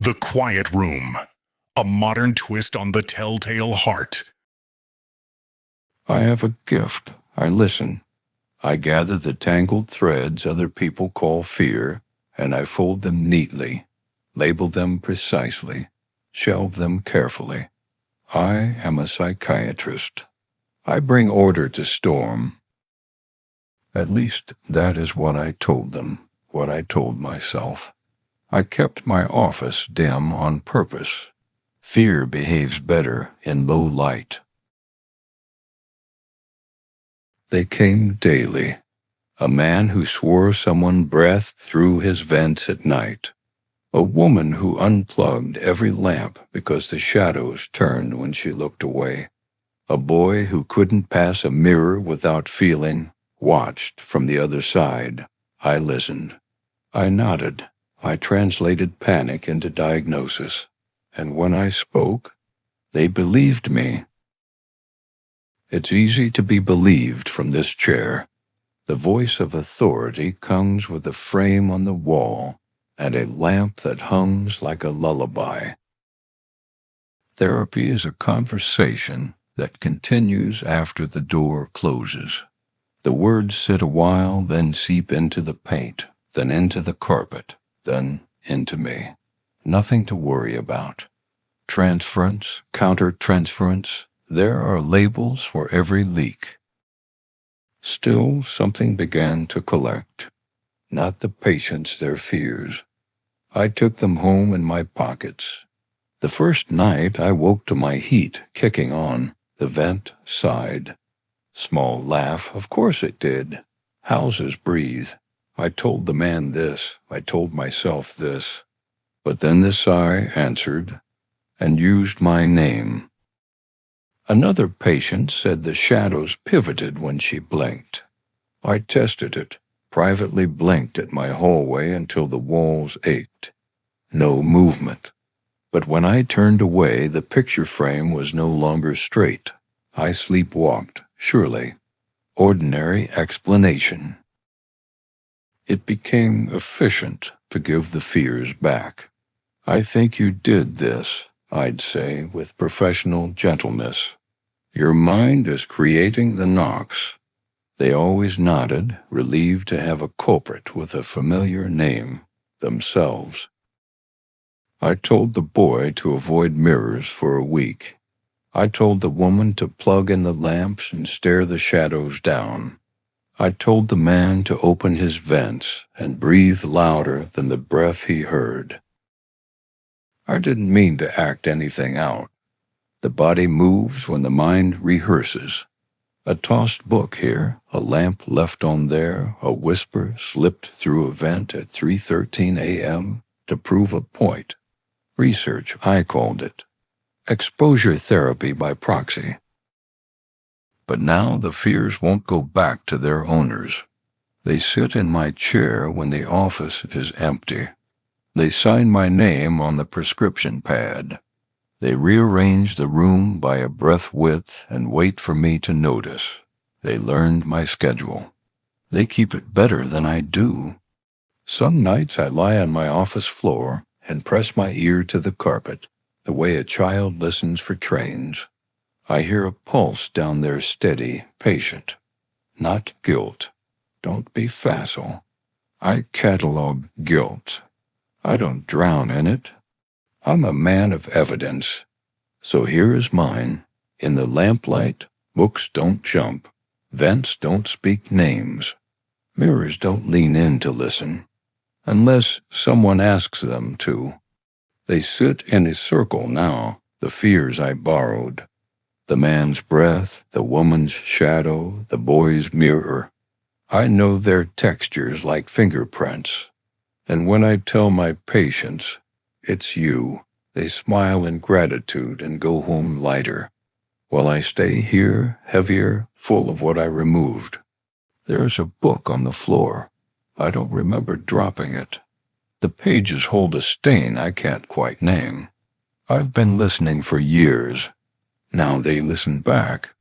The Quiet Room, a modern twist on the telltale heart. I have a gift. I listen. I gather the tangled threads other people call fear, and I fold them neatly, label them precisely, shelve them carefully. I am a psychiatrist. I bring order to storm. At least that is what I told them, what I told myself. I kept my office dim on purpose. Fear behaves better in low light. They came daily. A man who swore someone breathed through his vents at night. A woman who unplugged every lamp because the shadows turned when she looked away. A boy who couldn't pass a mirror without feeling watched from the other side. I listened. I nodded. I translated panic into diagnosis. And when I spoke, they believed me. It's easy to be believed from this chair. The voice of authority comes with a frame on the wall and a lamp that hums like a lullaby. Therapy is a conversation that continues after the door closes. The words sit a while, then seep into the paint, then into the carpet, then into me. Nothing to worry about. Transference, counter-transference, there are labels for every leak. Still, something began to collect. Not the patients, their fears. I took them home in my pockets. The first night I woke to my heat kicking on. The vent sighed. Small laugh, of course it did. Houses breathe. I told the man this, I told myself this. But then the sigh answered and used my name. Another patient said the shadows pivoted when she blinked. I tested it, privately blinked at my hallway until the walls ached. No movement. But when I turned away, the picture frame was no longer straight. I sleepwalked, surely. Ordinary explanation. It became efficient to give the fears back. I think you did this, I'd say, with professional gentleness. Your mind is creating the knocks. They always nodded, relieved to have a culprit with a familiar name, themselves. I told the boy to avoid mirrors for a week. I told the woman to plug in the lamps and stare the shadows down. I told the man to open his vents and breathe louder than the breath he heard. I didn't mean to act anything out. The body moves when the mind rehearses. A tossed book here, a lamp left on there, a whisper slipped through a vent at 3:13 a.m. to prove a point. Research, I called it. Exposure therapy by proxy. But now the fears won't go back to their owners. They sit in my chair when the office is empty. They sign my name on the prescription pad. They rearrange the room by a breath width and wait for me to notice. They learned my schedule. They keep it better than I do. Some nights I lie on my office floor and press my ear to the carpet, the way a child listens for trains. I hear a pulse down there steady, patient. Not guilt. Don't be facile. I catalog guilt. I don't drown in it. I'm a man of evidence. So here is mine. In the lamplight, books don't jump. Vents don't speak names. Mirrors don't lean in to listen. Unless someone asks them to. They sit in a circle now, the fears I borrowed. The man's breath, the woman's shadow, the boy's mirror. I know their textures like fingerprints. And when I tell my patients, it's you, they smile in gratitude and go home lighter, while I stay here, heavier, full of what I removed. There's a book on the floor. I don't remember dropping it. The pages hold a stain I can't quite name. I've been listening for years. Now they listen back.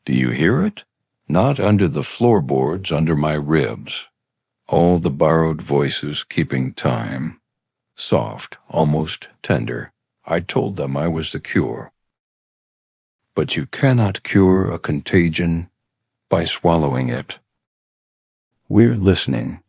Do you hear it? Not under the floorboards under my ribs. All the borrowed voices keeping time. soft, almost tender. I told them I was the cure. But you cannot cure a contagion by swallowing it. We're listening